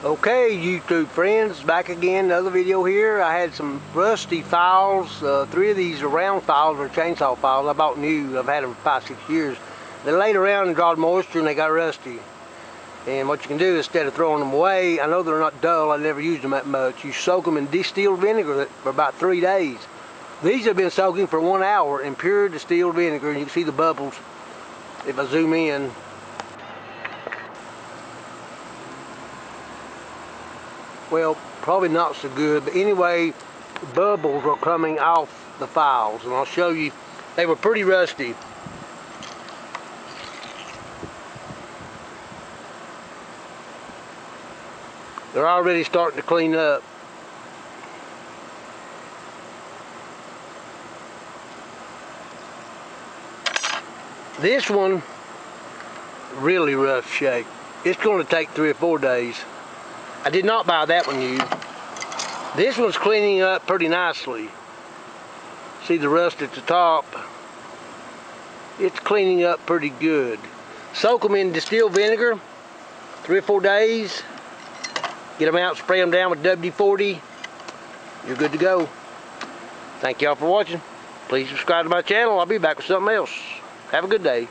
Okay, YouTube friends, back again, another video here. I had some rusty files. 3 of these are round files or chainsaw files. I bought new. I've had them for 5-6 years. They laid around and drawed moisture and they got rusty. And what you can do, instead of throwing them away, I know they're not dull, I never used them that much. You soak them in distilled vinegar for about 3 days. These have been soaking for 1 hour in pure distilled vinegar, and you can see the bubbles if I zoom in. Well, probably not so good, but anyway, bubbles are coming off the files, and I'll show you. They were pretty rusty. They're already starting to clean up. This one, really rough shape. It's going to take 3 or 4 days. I did not buy that one new. This one's cleaning up pretty nicely. See the rust at the top? It's cleaning up pretty good. Soak them in distilled vinegar 3 or 4 days. Get them out, spray them down with WD-40. You're good to go. Thank y'all for watching. Please subscribe to my channel. I'll be back with something else. Have a good day.